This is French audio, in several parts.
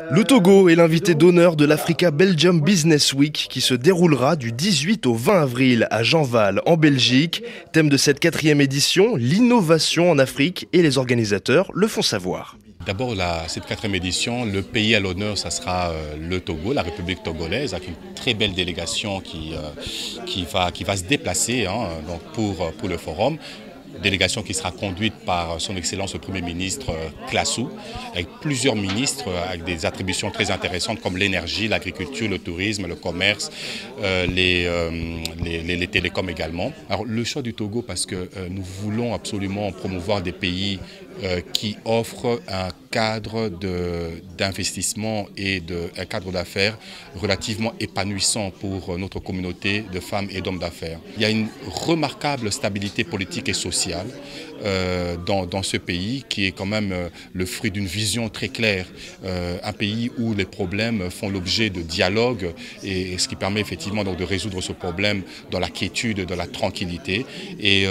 Le Togo est l'invité d'honneur de l'Africa Belgium Business Week qui se déroulera du 18 au 20 avril à Jeanval en Belgique. Thème de cette 4e édition, l'innovation en Afrique, et les organisateurs le font savoir. D'abord, cette 4e édition, le pays à l'honneur, ça sera le Togo, la République togolaise, avec une très belle délégation qui va se déplacer donc pour le forum. Délégation qui sera conduite par son Excellence le Premier ministre Classou, avec plusieurs ministres avec des attributions très intéressantes comme l'énergie, l'agriculture, le tourisme, le commerce, les télécoms également. Alors le choix du Togo parce que nous voulons absolument promouvoir des pays qui offrent un cadre d'investissement et un cadre d'affaires relativement épanouissant pour notre communauté de femmes et d'hommes d'affaires. Il y a une remarquable stabilité politique et sociale dans ce pays qui est quand même le fruit d'une vision très claire. Un pays où les problèmes font l'objet de dialogue et ce qui permet effectivement donc de résoudre ce problème dans la quiétude, dans la tranquillité. Et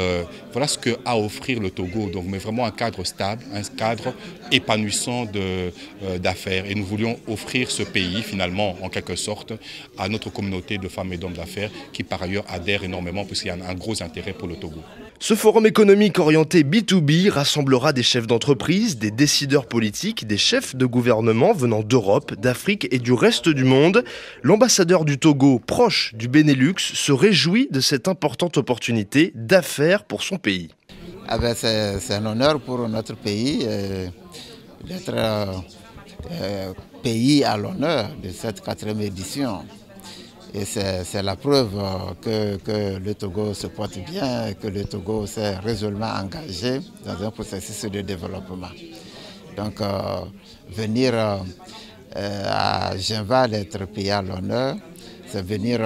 voilà ce qu'a à offrir le Togo. Donc, mais vraiment un cadre stable, un cadre épanouissant d'affaires. Et nous voulions offrir ce pays finalement en quelque sorte à notre communauté de femmes et d'hommes d'affaires qui par ailleurs adhèrent énormément puisqu'il y a un gros intérêt pour le Togo. Ce forum économique orienté B2B rassemblera des chefs d'entreprise, des décideurs politiques, des chefs de gouvernement venant d'Europe, d'Afrique et du reste du monde. L'ambassadeur du Togo, proche du Benelux, se réjouit de cette importante opportunité d'affaires pour son pays. C'est un honneur pour notre pays d'être pays à l'honneur de cette 4e édition. Et c'est la preuve que le Togo se porte bien et que le Togo s'est résolument engagé dans un processus de développement. Donc venir à Jeanval être pays à l'honneur, c'est venir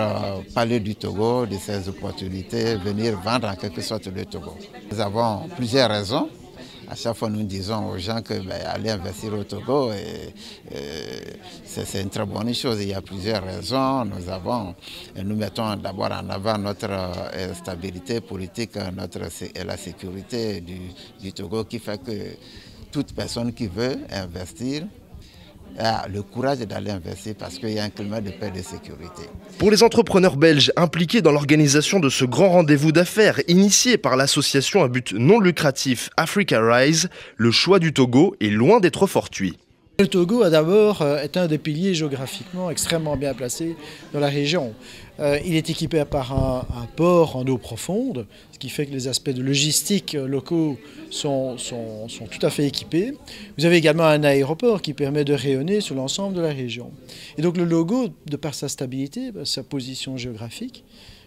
parler du Togo, de ses opportunités, venir vendre en quelque sorte le Togo. Nous avons plusieurs raisons. À chaque fois, nous disons aux gens que aller investir au Togo, c'est une très bonne chose. Il y a plusieurs raisons. Nous mettons d'abord en avant notre stabilité politique, et la sécurité du Togo qui fait que toute personne qui veut investir a le courage d'aller investir parce qu'il y a un climat de paix et de sécurité. Pour les entrepreneurs belges impliqués dans l'organisation de ce grand rendez-vous d'affaires initié par l'association à but non lucratif Africa Rise, le choix du Togo est loin d'être fortuit. Le Togo est un des piliers géographiquement extrêmement bien placé dans la région. Il est équipé par un port en eau profonde, ce qui fait que les aspects de logistique locaux sont tout à fait équipés. Vous avez également un aéroport qui permet de rayonner sur l'ensemble de la région. Et donc le logo, de par sa stabilité, sa position géographique,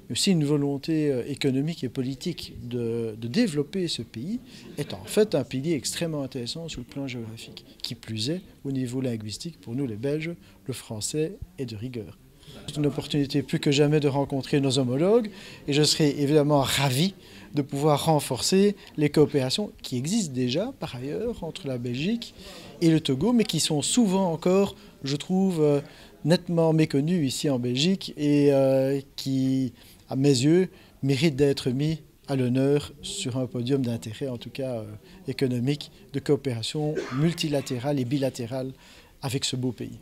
mais aussi une volonté économique et politique de développer ce pays, est en fait un pilier extrêmement intéressant sur le plan géographique. Qui plus est, au niveau linguistique, pour nous les Belges, le français est de rigueur. C'est une opportunité plus que jamais de rencontrer nos homologues et je serai évidemment ravi de pouvoir renforcer les coopérations qui existent déjà par ailleurs entre la Belgique et le Togo, mais qui sont souvent encore, je trouve, nettement méconnues ici en Belgique et qui, à mes yeux, méritent d'être mis à l'honneur sur un podium d'intérêt, en tout cas économique, de coopération multilatérale et bilatérale avec ce beau pays.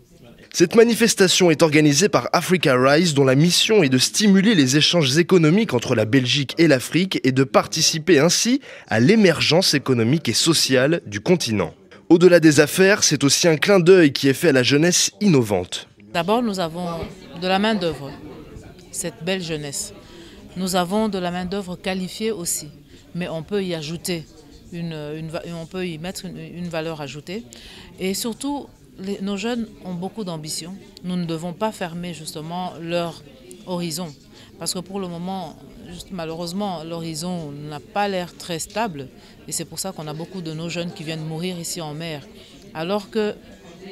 Cette manifestation est organisée par Africa Rise dont la mission est de stimuler les échanges économiques entre la Belgique et l'Afrique et de participer ainsi à l'émergence économique et sociale du continent. Au-delà des affaires, c'est aussi un clin d'œil qui est fait à la jeunesse innovante. D'abord, nous avons de la main-d'œuvre, cette belle jeunesse. Nous avons de la main-d'œuvre qualifiée aussi, mais on peut y ajouter, on peut y mettre une valeur ajoutée. Et surtout, nos jeunes ont beaucoup d'ambition. Nous ne devons pas fermer justement leur horizon. Parce que pour le moment, malheureusement, l'horizon n'a pas l'air très stable. Et c'est pour ça qu'on a beaucoup de nos jeunes qui viennent mourir ici en mer. Alors que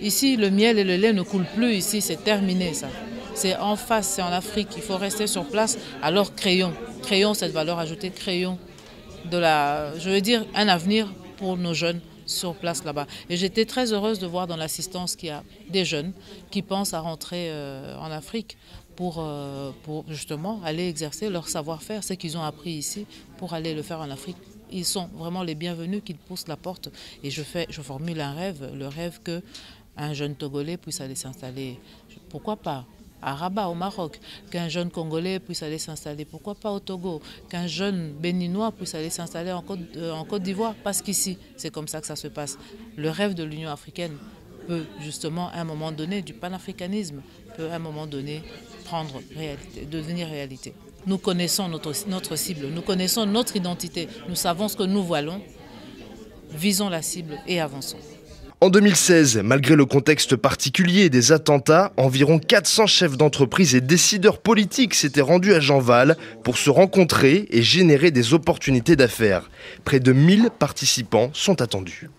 ici, le miel et le lait ne coulent plus ici, c'est terminé ça. C'est en face, c'est en Afrique, il faut rester sur place. Alors créons cette valeur ajoutée, créons un avenir pour nos jeunes sur place là-bas. Et j'étais très heureuse de voir dans l'assistance qu'il y a des jeunes qui pensent à rentrer en Afrique pour justement aller exercer leur savoir-faire, ce qu'ils ont appris ici, pour aller le faire en Afrique. Ils sont vraiment les bienvenus, qu'ils poussent la porte. Et je formule un rêve, le rêve que un jeune Togolais puisse aller s'installer, pourquoi pas à Rabat, au Maroc, qu'un jeune Congolais puisse aller s'installer, pourquoi pas au Togo, qu'un jeune Béninois puisse aller s'installer en Côte d'Ivoire, parce qu'ici, c'est comme ça que ça se passe. Le rêve de l'Union africaine peut justement, à un moment donné, du panafricanisme, peut à un moment donné devenir réalité. Nous connaissons notre cible, nous connaissons notre identité, nous savons ce que nous voilons, visons la cible et avançons. En 2016, malgré le contexte particulier des attentats, environ 400 chefs d'entreprise et décideurs politiques s'étaient rendus à Jean Val pour se rencontrer et générer des opportunités d'affaires. Près de 1000 participants sont attendus.